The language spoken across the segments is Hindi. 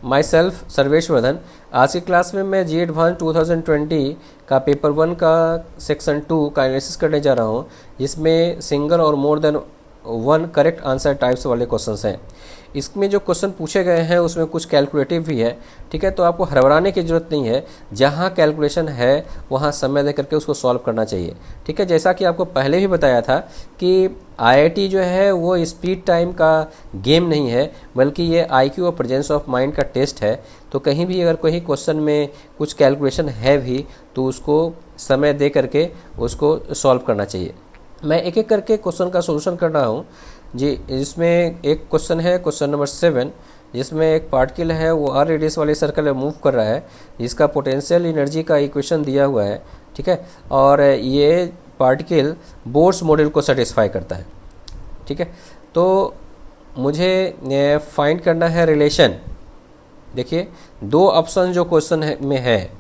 My self Sarvesh Vardhan. आज की क्लास में मैं जी एडवांस 2020 का पेपर 1 का सेक्शन 2 का एनालिसिस करने जा रहा हूँ, जिसमें सिंगल और more than one correct answer types वाले क्वेश्चंस हैं। इसमें जो क्वेश्चन पूछे गए हैं उसमें कुछ कैलकुलेटिव भी है, ठीक है। तो आपको हड़बड़ाने की ज़रूरत नहीं है, जहाँ कैलकुलेशन है वहाँ समय दे करके उसको सॉल्व करना चाहिए, ठीक है। जैसा कि आपको पहले भी बताया था कि आईआईटी जो है वो स्पीड टाइम का गेम नहीं है, बल्कि ये आईक्यू और प्रेजेंस ऑफ माइंड का टेस्ट है। तो कहीं भी अगर कोई क्वेश्चन में कुछ कैलकुलेशन है भी तो उसको समय दे करके उसको सॉल्व करना चाहिए। मैं एक एक करके क्वेश्चन का सोल्यूशन कर रहा हूँ जी। इसमें एक क्वेश्चन है, क्वेश्चन नंबर 7, जिसमें एक पार्टिकल है वो आर रेडियस वाले सर्कल में मूव कर रहा है, जिसका पोटेंशियल एनर्जी का इक्वेशन दिया हुआ है, ठीक है। और ये पार्टिकल बोर्स मॉडल को सेटिस्फाई करता है, ठीक है। तो मुझे फाइंड करना है रिलेशन। देखिए, दो ऑप्शन जो क्वेश्चन में है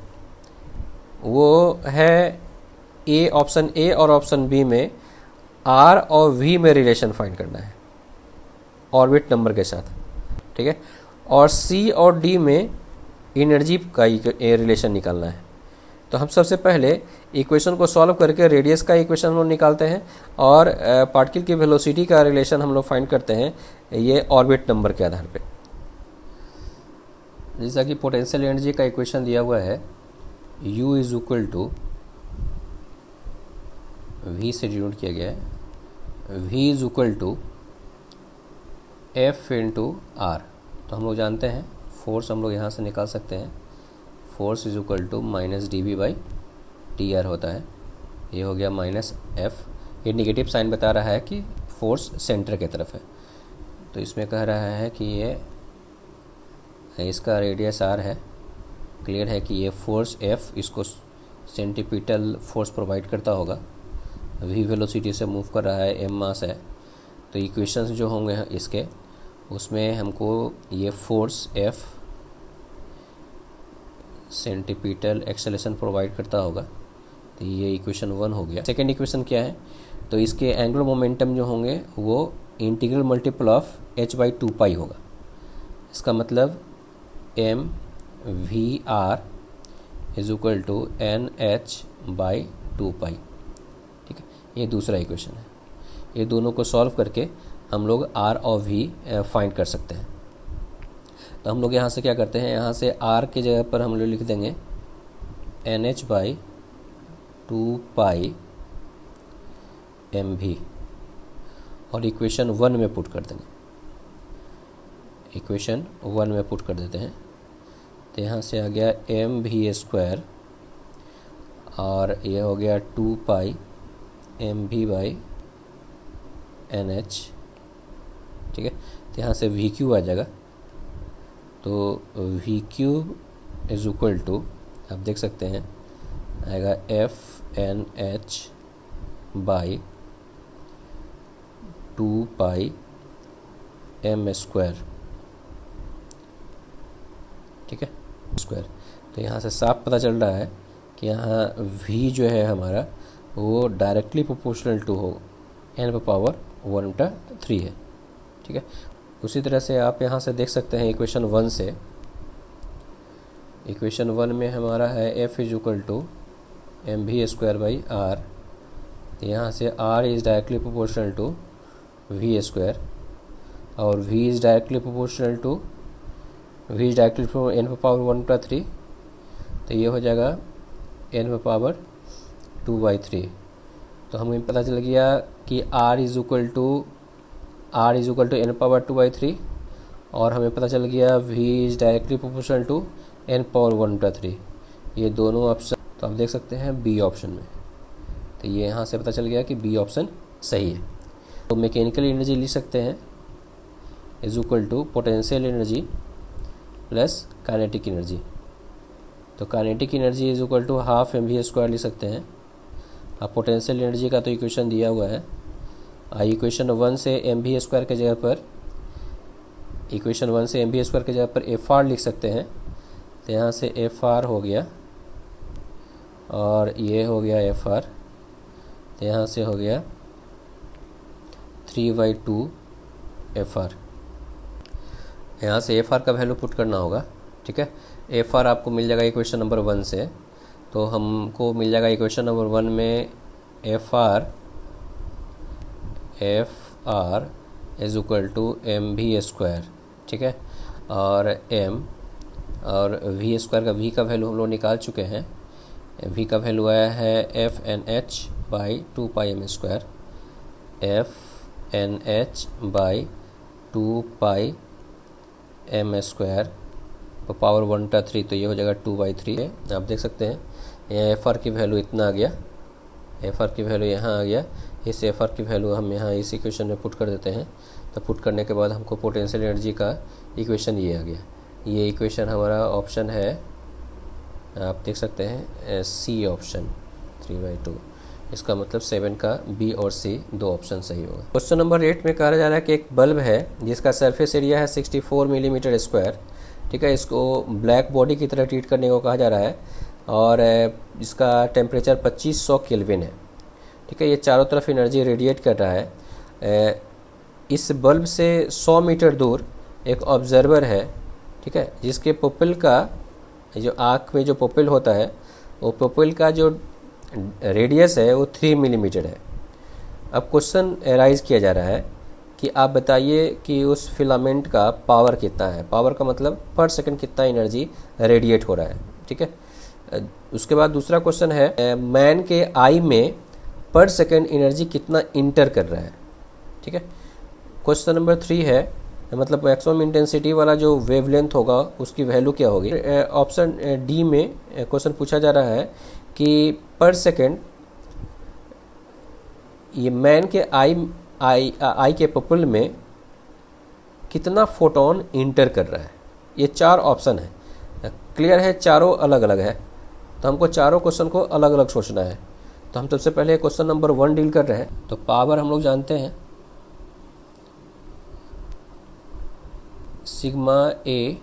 वो है ऑप्शन ए और ऑप्शन बी में आर और वी में रिलेशन फाइंड करना है ऑर्बिट नंबर के साथ, ठीक है। और सी और डी में एनर्जी का रिलेशन निकालना है। तो हम सबसे पहले इक्वेशन को सॉल्व करके रेडियस का इक्वेशन हम लोग निकालते हैं और पार्टिकल की वेलोसिटी का रिलेशन हम लोग फाइंड करते हैं ये ऑर्बिट नंबर के आधार पे। जैसा कि पोटेंशियल एनर्जी का इक्वेशन दिया हुआ है, U is equal to V से डिनोट किया गया है, V is equal to F into R। तो हम लोग जानते हैं फोर्स हम लोग यहाँ से निकाल सकते हैं, force is equal to minus dV by dr होता है। ये हो गया माइनस F। ये निगेटिव साइन बता रहा है कि फोर्स सेंटर की तरफ है। तो इसमें कह रहा है कि ये इसका रेडियस R है। क्लियर है कि ये फोर्स F इसको सेंटीपिटल फोर्स प्रोवाइड करता होगा। V वेलोसिटी से मूव कर रहा है, M मास है। तो इक्वेशंस जो होंगे इसके, उसमें हमको ये force F centripetal acceleration provide करता होगा। तो ये इक्वेशन 1 हो गया। सेकेंड इक्वेशन क्या है, तो इसके एंगुलर मोमेंटम जो होंगे वो इंटीग्रल मल्टीपल ऑफ h/2π होगा। इसका मतलब mvr is equal to nh/2π, ठीक है। ये दूसरा इक्वेशन है। ये दोनों को सॉल्व करके हम लोग r और v फाइंड कर सकते हैं। तो हम लोग यहाँ से क्या करते हैं, यहाँ से r की जगह पर हम लोग लिख देंगे nh/2π mv और इक्वेशन 1 में पुट कर देंगे। इक्वेशन 1 में पुट कर देते हैं। तो यहाँ से आ गया mv² और ये हो गया 2π mv बाई nh, ठीक है। तो यहाँ से vq आ जाएगा। तो vq इज इक्वल टू, आप देख सकते हैं, आएगा fnh बाई 2π m², ठीक है, स्क्वायर। तो यहाँ से साफ पता चल रहा है कि यहाँ v जो है हमारा वो डायरेक्टली प्रोपोर्शनल टू हो n⁻⁴ है, ठीक है। उसी तरह से आप यहाँ से देख सकते हैं इक्वेशन 1 से। इक्वेशन 1 में हमारा है f is equal to mv²/r। तो यहाँ से r is directly proportional to v² और v is directly proportional to n⁻⁴। तो ये हो जाएगा n⁻⁴। तो हमें पता चल गया कि r is equal to n⁻⁴ और हमें पता चल गया v is directly proportional to n⁻⁴। ये दोनों ऑप्शन तो आप देख सकते हैं बी ऑप्शन में। तो ये यहाँ से पता चल गया कि बी ऑप्शन सही है। तो मैकेनिकल एनर्जी लिख सकते हैं is equal to potential energy plus kinetic energy. तो kinetic energy is equal to half mv² लिख सकते हैं। अब पोटेंशियल एनर्जी का तो इक्वेशन दिया हुआ है। इक्वेशन 1 से mv² के जगह पर fr लिख सकते हैं। तो यहाँ से fr हो गया और ये हो गया fr। तो यहाँ से हो गया 3/2 fr। यहाँ से एफ आर का वैल्यू पुट करना होगा, ठीक है। एफ आर आपको मिल जाएगा इक्वेशन नंबर 1 से, तो हमको मिल जाएगा इक्वेशन नंबर 1 में F R is equal to M V square, ठीक है, और एम और वी स्क्वायर का वी का वैल्यू हम लोग निकाल चुके हैं। वी का वैल्यू आया है F N H by 2 pi M square, F N H by 2 pi M square तो पावर 1/3, तो ये हो जाएगा 2/3 है। आप देख सकते हैं यहाँ एफ आर की वैल्यू इतना आ गया, एफ आर की वैल्यू यहाँ आ गया। इस एफ आर की वैल्यू हम यहाँ इस इक्वेशन में पुट कर देते हैं, तो पुट करने के बाद हमको पोटेंशियल एनर्जी का इक्वेशन ये आ गया। ये इक्वेशन हमारा ऑप्शन है, आप देख सकते हैं सी ऑप्शन 3/2। इसका मतलब 7 का बी और सी दो ऑप्शन सही होगा। क्वेश्चन नंबर 8 में कहा जा रहा है कि एक बल्ब है जिसका सरफेस एरिया है 64 मिलीमीटर स्क्वायर, ठीक है। इसको ब्लैक बॉडी की तरह ट्रीट करने को कहा जा रहा है और इसका टेम्परेचर 2500 केल्विन है, ठीक है। ये चारों तरफ एनर्जी रेडिएट कर रहा है। इस बल्ब से 100 मीटर दूर एक ऑब्जर्वर है, ठीक है, जिसके पुपिल का जो आँख में जो पुपिल होता है वो पुपिल का जो रेडियस है वो 3 मिलीमीटर है। अब क्वेश्चन एराइज किया जा रहा है कि आप बताइए कि उस फिलामेंट का पावर कितना है। पावर का मतलब पर सेकंड कितना एनर्जी रेडिएट हो रहा है, ठीक है। उसके बाद दूसरा क्वेश्चन है मैन के आई में पर सेकंड एनर्जी कितना इंटर कर रहा है, ठीक है। क्वेश्चन नंबर 3 है मतलब मैक्सिमम इंटेंसिटी वाला जो वेवलेंथ होगा उसकी वैल्यू क्या होगी। ऑप्शन डी में क्वेश्चन पूछा जा रहा है कि पर सेकंड ये मैन के आई के पपुल में कितना फोटोन इंटर कर रहा है। ये 4 ऑप्शन है, क्लियर है, चारों अलग अलग है, तो हमको चारों क्वेश्चन को अलग अलग सोचना है। तो हम सबसे पहले क्वेश्चन नंबर 1 डील कर रहे हैं। तो पावर हम लोग जानते हैं सिग्मा ए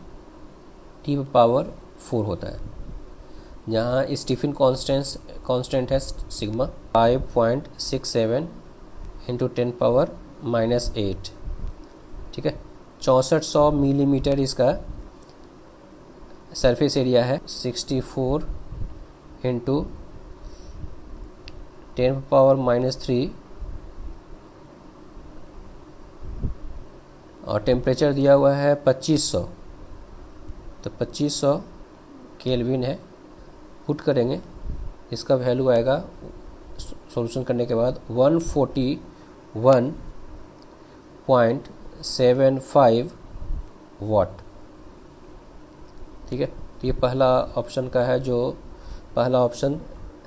टी पावर 4 होता है, जहाँ स्टीफन कांस्टेंट है सिग्मा 5.67 इंटू 10 पावर -8, ठीक है। 6400 मिलीमीटर इसका सरफेस एरिया है, 64 इंटू 10 पावर -3 और टेम्परेचर दिया हुआ है 2500, तो 2500 केल्विन है। पुट करेंगे, इसका वैल्यू आएगा सॉल्यूशन करने के बाद 141.75 वाट, ठीक है। तो ये पहला ऑप्शन का है, जो पहला ऑप्शन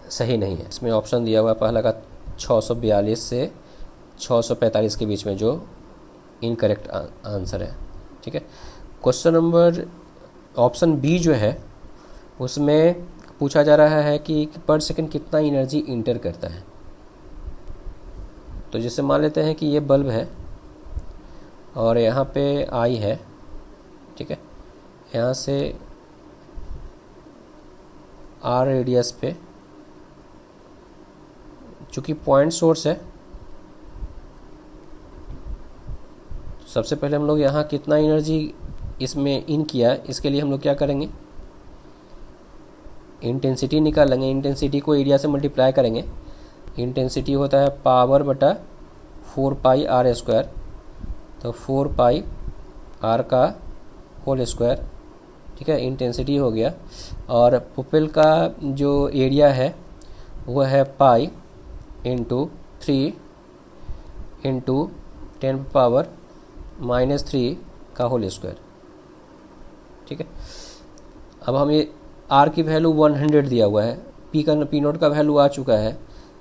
सही नहीं है। इसमें ऑप्शन दिया हुआ है पहला का 642 से 645 के बीच में, जो इनकरेक्ट आंसर है, ठीक है। क्वेश्चन नंबर ऑप्शन बी जो है उसमें पूछा जा रहा है कि पर सेकंड कितना एनर्जी इंटर करता है। तो जैसे मान लेते हैं कि ये बल्ब है और यहाँ पे आई है, ठीक है। यहाँ से आर रेडियस पे चूँकि पॉइंट सोर्स है, सबसे पहले हम लोग यहाँ कितना एनर्जी इसमें इन किया, इसके लिए हम लोग क्या करेंगे, इंटेंसिटी निकालेंगे। इंटेंसिटी को एरिया से मल्टीप्लाई करेंगे। इंटेंसिटी होता है पावर बटा 4 पाई आर स्क्वायर, तो 4 पाई आर का होल स्क्वायर, ठीक है, इंटेंसिटी हो गया। और पुपिल का जो एरिया है वो है पाई इंटू 3 इंटू 10 पावर -3 का होल स्क्वायर, ठीक है। अब हम ये आर की वैल्यू 100 दिया हुआ है, पी नोट का वैल्यू आ चुका है,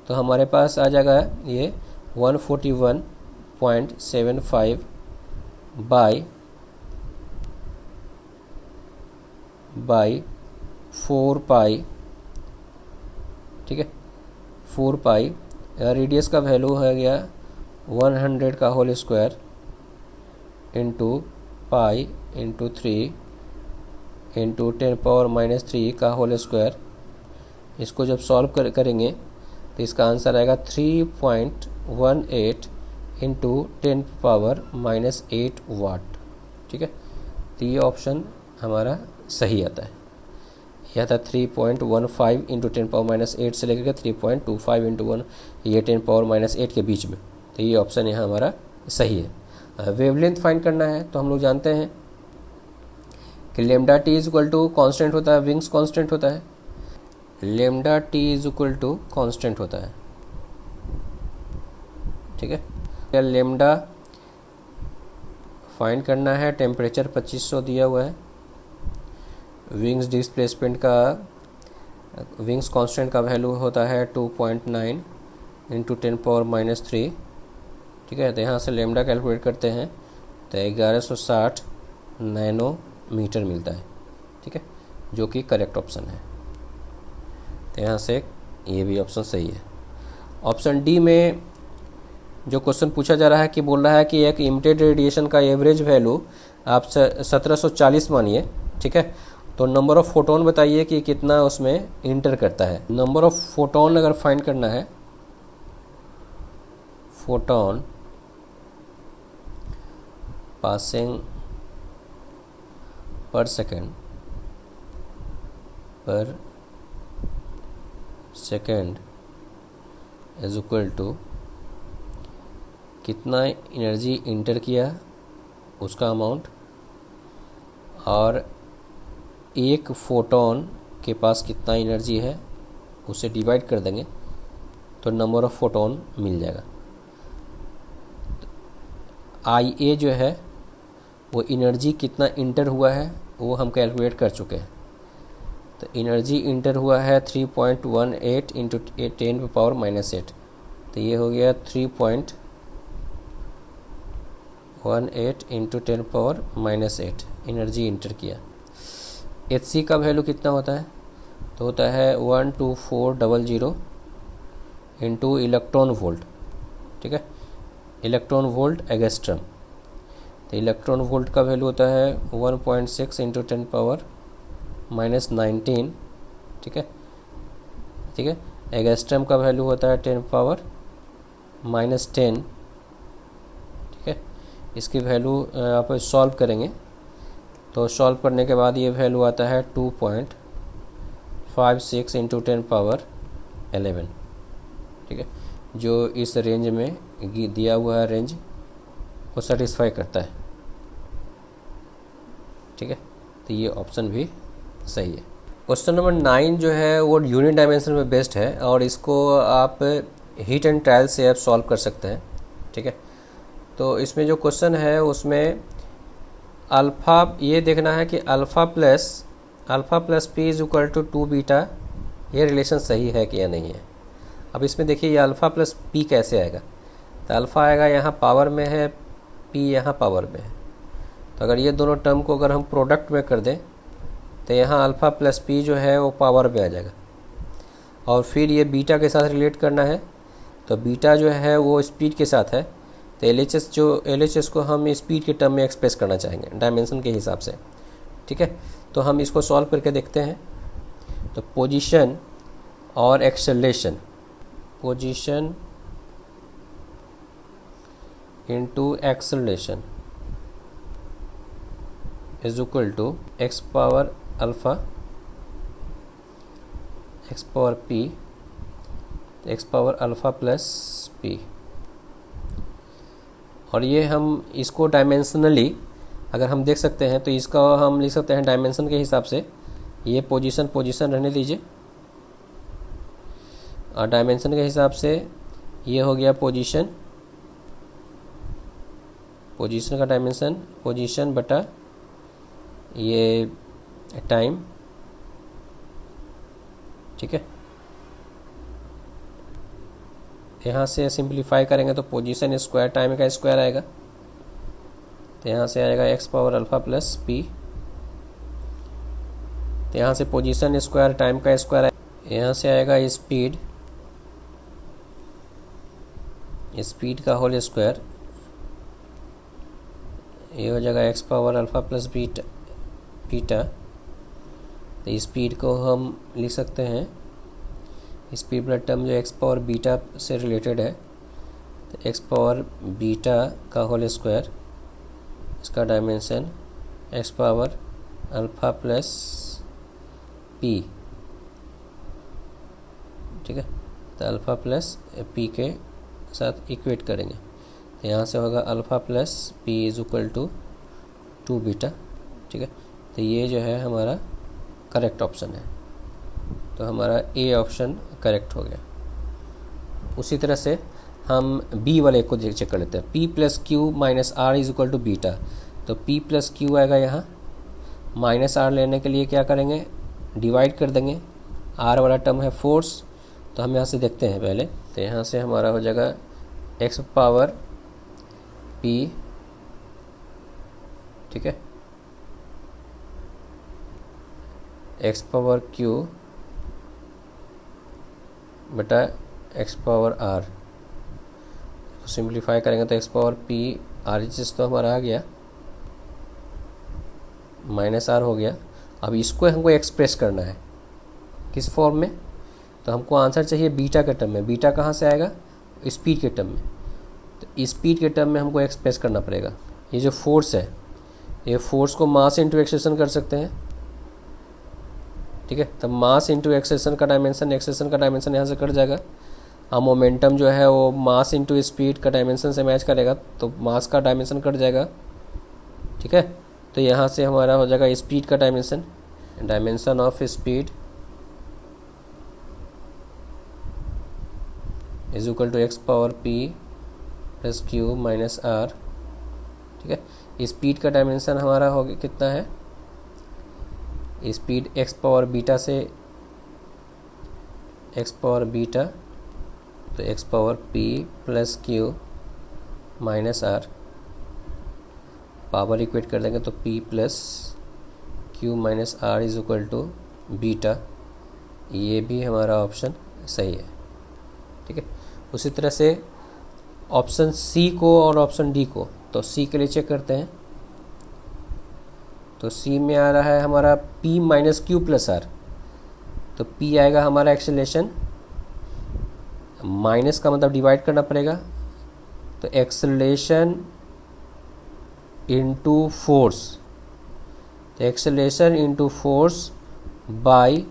तो हमारे पास आ जाएगा ये 141.75 बाई 4 पाई, ठीक है, 4 पाई। रेडियस का वैल्यू हो गया 100 का whole square into pi into 3 into 10 power -3 का होल स्क्वायर। इसको जब सॉल्व करेंगे तो इसका आंसर आएगा 3.18 इंटू 10 पावर -8 वाट, ठीक है। तो ये ऑप्शन हमारा सही आता है। यह था 3.15 इंटू 10⁻⁸ से लेकर 3.25 इंटू 1 ये 10⁻⁸ के बीच में। तो ये ऑप्शन यहाँ हमारा सही है। वेवलेंथ फाइंड करना है तो हम लोग जानते हैं कि lambda T is equal to constant होता है, विंग्स कॉन्स्टेंट होता है। Lambda T is equal to constant होता है, ठीक है। लेमडा फाइंड करना है, टेम्परेचर 2500 दिया हुआ है, विंग्स डिस्प्लेसमेंट का विंग्स कांस्टेंट का वैल्यू होता है 2.9 इंटू 10⁻⁻3, ठीक है। तो यहाँ से लेमडा कैलकुलेट करते हैं तो 1160 नैनोमीटर मिलता है, ठीक है, जो कि करेक्ट ऑप्शन है। तो यहाँ से ये भी ऑप्शन सही है। ऑप्शन डी में जो क्वेश्चन पूछा जा रहा है कि बोल रहा है कि एक इमिटेड रेडिएशन का एवरेज वैल्यू आप 1740 मानिए, ठीक है। तो नंबर ऑफ फोटोन बताइए कि कितना उसमें इंटर करता है। नंबर ऑफ फोटोन अगर फाइंड करना है, फोटोन पासिंग पर सेकेंड इज इक्वल टू कितना एनर्जी इंटर किया उसका अमाउंट, और एक फोटोन के पास कितना एनर्जी है उसे डिवाइड कर देंगे तो नंबर ऑफ फोटोन मिल जाएगा। आई ए जो है वो एनर्जी कितना इंटर हुआ है वो हम कैलकुलेट कर चुके हैं। तो एनर्जी इंटर हुआ है 3.18 इंटू 10⁻⁻8, तो ये हो गया 3.18 इंटू 10⁻⁻8 एनर्जी इंटर किया। एच सी का वैल्यू कितना होता है, तो होता है 12400 इंटू इलेक्ट्रॉन वोल्ट, ठीक है, इलेक्ट्रॉन वोल्ट एगस्ट्रम। तो इलेक्ट्रॉन वोल्ट का वैल्यू होता है 1.6 इंटू 10⁻⁻19, ठीक है, ठीक है। एगस्ट्रम का वैल्यू होता है 10⁻⁻10, ठीक है। इसकी वैल्यू आप सॉल्व करेंगे तो सॉल्व करने के बाद ये वैल्यू आता है 2.56 इंटू 10⁻11, ठीक है, जो इस रेंज में दिया हुआ है रेंज को सेटिस्फाई करता है, ठीक है। तो ये ऑप्शन भी सही है। क्वेश्चन नंबर 9 जो है वो यूनिट डायमेंशन में बेस्ड है और इसको आप हीट एंड ट्रायल से आप सॉल्व कर सकते हैं, ठीक है। तो इसमें जो क्वेश्चन है उसमें अल्फ़ा ये देखना है कि alpha plus P is equal to 2 beta, ये रिलेशन सही है कि या नहीं है। अब इसमें देखिए ये अल्फ़ा प्लस पी कैसे आएगा, तो अल्फ़ा आएगा यहाँ पावर में है, पी यहाँ पावर में है। तो अगर ये दोनों टर्म को अगर हम प्रोडक्ट में कर दें तो यहाँ अल्फ़ा प्लस पी जो है वो पावर में आ जाएगा, और फिर ये बीटा के साथ रिलेट करना है तो बीटा जो है वो स्पीड के साथ है। तो एल एच एस को हम स्पीड के टर्म में एक्सप्रेस करना चाहेंगे डायमेंशन के हिसाब से, ठीक है। तो हम इसको सॉल्व करके देखते हैं। तो पोजीशन और acceleration, position into acceleration is equal to X power alpha X power P, X power alpha plus P. और ये हम इसको डायमेंशनली अगर हम देख सकते हैं तो इसका हम लिख सकते हैं डायमेंशन के हिसाब से। ये पोजीशन रहने दीजिए, और डायमेंशन के हिसाब से ये हो गया पोजीशन का डायमेंशन, पोजीशन बटा ये टाइम, ठीक है। यहाँ से सिंप्लीफाई करेंगे तो पोजीशन स्क्वायर टाइम का स्क्वायर आएगा, तो यहाँ से आएगा x power alpha plus P. तो यहाँ से पोजीशन स्क्वायर टाइम का स्क्वायर आएगा, यहाँ से आएगा स्पीड का होल स्क्वायर, ये हो जाएगा x power alpha plus beta. तो स्पीड को हम लिख सकते हैं स्पीड वाला टर्म जो एक्स पावर बीटा से रिलेटेड है, तो एक्स पावर बीटा का होल स्क्वायर, इसका dimension x power alpha plus P, ठीक है। तो अल्फ़ा प्लस पी के साथ इक्वेट करेंगे, तो यहाँ से होगा alpha plus P is equal to 2 beta, ठीक है। तो ये जो है हमारा करेक्ट ऑप्शन है, तो हमारा ए ऑप्शन करेक्ट हो गया। उसी तरह से हम बी वाले को चेक कर लेते हैं। P plus Q minus R is equal to beta, तो पी प्लस क्यू आएगा यहाँ, माइनस आर लेने के लिए क्या करेंगे, डिवाइड कर देंगे। आर वाला टर्म है फोर्स, तो हम यहाँ से देखते हैं पहले, तो यहाँ से हमारा हो जाएगा एक्स पावर पी, ठीक है, एक्स पावर क्यू बटा एक्स पावर आर, सिंप्लीफाई करेंगे तो X power P R H तो हमारा आ गया, माइनस आर हो गया। अब इसको हमको एक्सप्रेस करना है किस फॉर्म में, तो हमको आंसर चाहिए बीटा के टर्म में। बीटा कहाँ से आएगा, स्पीड के टर्म में, तो स्पीड के टर्म में हमको एक्सप्रेस करना पड़ेगा। ये जो फोर्स है, ये फोर्स को मास इंटू एक्सेलरेशन कर सकते हैं, ठीक है। तब मास इंटू एक्सेलरेशन का डायमेंशन, एक्सेलरेशन का डायमेंशन यहाँ से कट जाएगा। हम मोमेंटम जो है वो मास इंटू स्पीड का डायमेंशन से मैच करेगा, तो मास का डायमेंशन कट जाएगा, ठीक है। तो यहाँ से हमारा हो जाएगा स्पीड का dimension, dimension of speed is equal to X power P plus Q minus R, ठीक है। स्पीड का डायमेंशन हमारा हो गया कितना है, स्पीड एक्स पावर बीटा से एक्स पावर बीटा, तो X power P plus Q minus R, power equate कर देंगे तो P plus Q minus R is equal to beta. ये भी हमारा ऑप्शन सही है, ठीक है। उसी तरह से ऑप्शन सी को और ऑप्शन डी को, तो सी के लिए चेक करते हैं, तो सी में आ रहा है हमारा p minus Q plus R, तो p आएगा हमारा एक्सेलरेशन, माइनस का मतलब डिवाइड करना पड़ेगा, तो एक्सेलरेशन इनटू फोर्स, तो acceleration into force by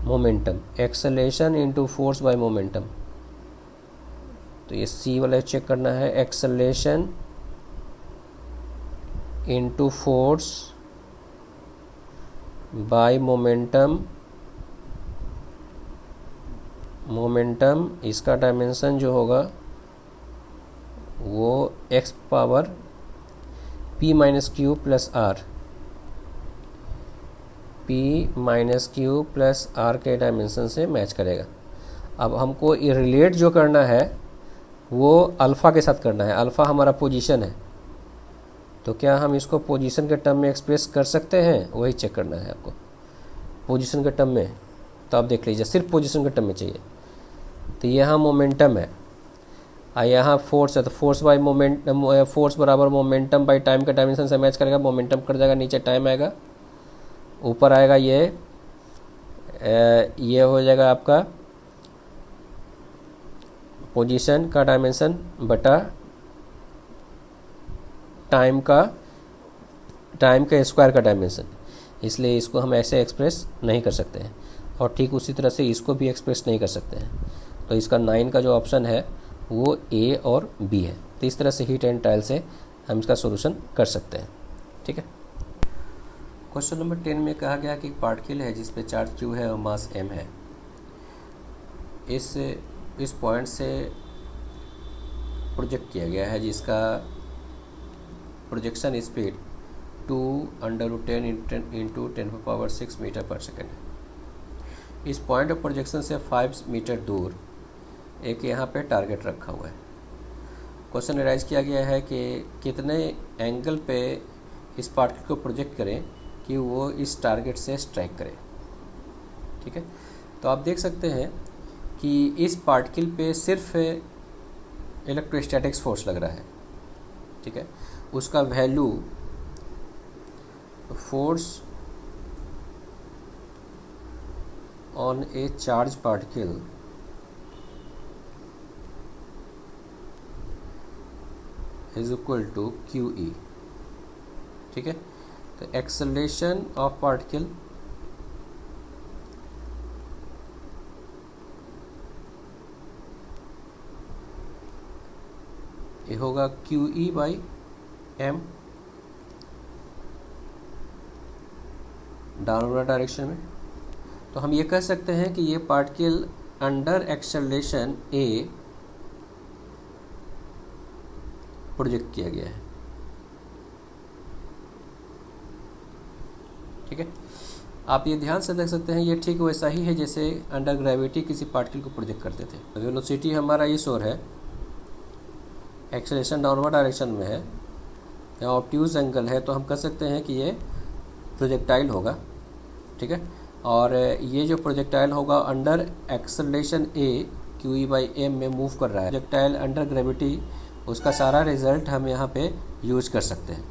momentum, acceleration into force by momentum. तो ये सी वाला चेक करना है, acceleration into force by momentum, momentum इसका डायमेंशन जो होगा वो X power p minus Q plus R, p minus Q plus R के डायमेंशन से मैच करेगा। अब हमको ये रिलेट जो करना है वो अल्फ़ा के साथ करना है, अल्फ़ा हमारा पोजीशन है, तो क्या हम इसको पोजीशन के टर्म में एक्सप्रेस कर सकते हैं, वही चेक करना है आपको पोजीशन के टर्म में। तो आप देख लीजिए सिर्फ पोजीशन के टर्म में चाहिए, तो यहाँ मोमेंटम है और यहाँ फोर्स है, तो फोर्स बाय मोमेंटम, फोर्स बराबर मोमेंटम बाय टाइम के डायमेंशन से मैच करेगा, मोमेंटम कट जाएगा, नीचे टाइम आएगा, ऊपर आएगा ये हो जाएगा आपका पोजीशन का डायमेंशन बटा टाइम के स्क्वायर का डायमेंशन, इसलिए इसको हम ऐसे एक्सप्रेस नहीं कर सकते हैं, और ठीक उसी तरह से इसको भी एक्सप्रेस नहीं कर सकते हैं। तो इसका 9 का जो ऑप्शन है वो ए और बी है। तो इस तरह से हीट एंड ट्रायल से हम इसका सोल्यूशन कर सकते हैं, ठीक है। क्वेश्चन नंबर 10 में कहा गया कि एक पार्टिकल है जिस पे चार्ज Q है और मास m है। इस पॉइंट से प्रोजेक्ट किया गया है जिसका प्रोजेक्शन स्पीड 2√10 इंटू 10⁻6 मीटर पर सेकेंड है। इस पॉइंट ऑफ प्रोजेक्शन से 5 मीटर दूर एक यहाँ पे टारगेट रखा हुआ है। क्वेश्चन राइज किया गया है कि कितने एंगल पे इस पार्टिकल को प्रोजेक्ट करें कि वो इस टारगेट से स्ट्राइक करे, ठीक है। तो आप देख सकते हैं कि इस पार्टिकल पे सिर्फ इलेक्ट्रोस्टैटिक्स फोर्स लग रहा है, ठीक है। उसका value force on a charge particle is equal to QE। ठीक है। तो एक्सेलरेशन ऑफ पार्टिकल ये होगा QE/m डाउनवर्ड डायरेक्शन में। तो हम ये कह सकते हैं कि ये particle under acceleration A project किया गया है, ठीक है। आप ये ध्यान से देख सकते हैं, ये ठीक वैसा ही है जैसे अंडर ग्रेविटी किसी पार्टिकल को प्रोजेक्ट करते थे। तो वेलोसिटी हमारा इस ओर है, एक्सेलरेशन डाउनवर्ड डायरेक्शन में है, यहाँ ऑब्ट्यूज एंगल है, तो हम कह सकते हैं कि ये प्रोजेक्टाइल होगा, ठीक है। और ये जो प्रोजेक्टाइल होगा अंडर एक्सेलरेशन A QE/m में मूव कर रहा है। प्रोजेक्टाइल अंडर ग्रेविटी, उसका सारा रिजल्ट हम यहाँ पे यूज कर सकते हैं।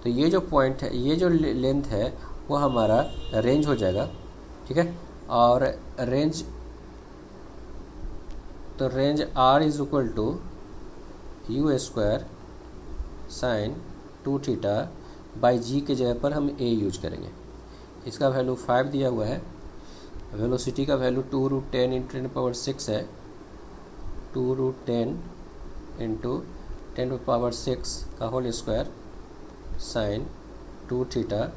तो ये जो पॉइंट है, ये जो लेंथ है, वो हमारा रेंज हो जाएगा, ठीक है। और रेंज, तो range R is equal to U² sine 2θ/g के जगह पर हम A यूज करेंगे। इसका वैल्यू 5 दिया हुआ है। वेलोसिटी का वैल्यू 2√10 × 10⁻6 है, 2√10 × 10⁻6 का होल स्क्वायर साइन 2θ।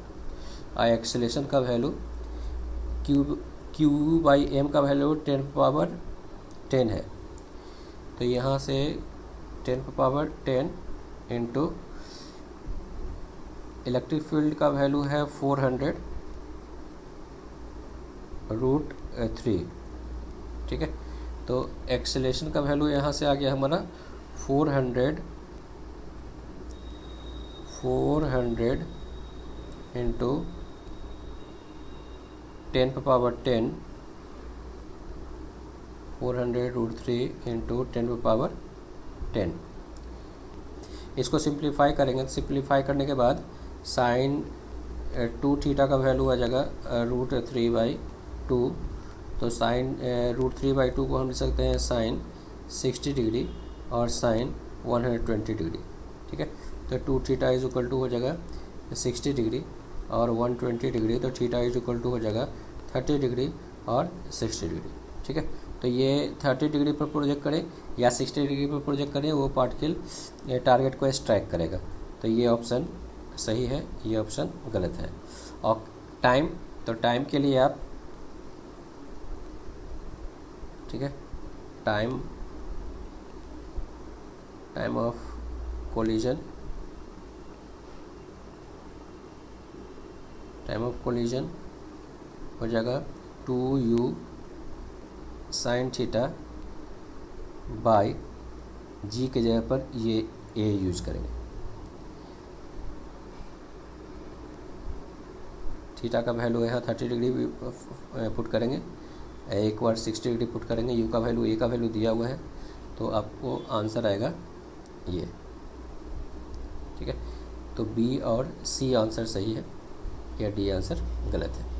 एक्सेलरेशन का वैल्यू Q/m का वैल्यू 10⁻10 है। तो यहाँ से 10⁻10 इंटू इलेक्ट्रिक फील्ड का वैल्यू है 400√3, ठीक है। तो एक्सेलरेशन का वैल्यू यहाँ से आ गया हमारा 400 इंटू 10⁻10, 400√3 इंटू 10⁻10। इसको सिंप्लीफाई करेंगे, सिंप्लीफाई करने के बाद साइन 2θ का वैल्यू आ जाएगा √3/2। तो साइन √3/2 को हम लिख सकते हैं साइन 60 डिग्री और साइन 120 डिग्री, ठीक है। तो 2θ इज इक्वल टू हो जाएगा 60 डिग्री और 120 डिग्री, तो θ इज इक्वल टू हो जाएगा 30 डिग्री और 60 डिग्री, ठीक है। तो ये 30 डिग्री पर प्रोजेक्ट करें या 60 डिग्री पर प्रोजेक्ट करें, वो पार्टिकल टारगेट को स्ट्राइक करेगा। तो ये ऑप्शन सही है, ये ऑप्शन गलत है। और टाइम, तो टाइम के लिए आप, ठीक है, time of collision, time of collision हो जाएगा 2u sine theta by g के जगह पर ये a यूज करेंगे। थीटा का वैल्यू यहाँ 30 डिग्री पुट करेंगे, एक बार 60 डिग्री पुट करेंगे, u का वैल्यू, a का वैल्यू दिया हुआ है, तो आपको आंसर आएगा ये, ठीक है। तो B और C आंसर सही है, या D आंसर गलत है।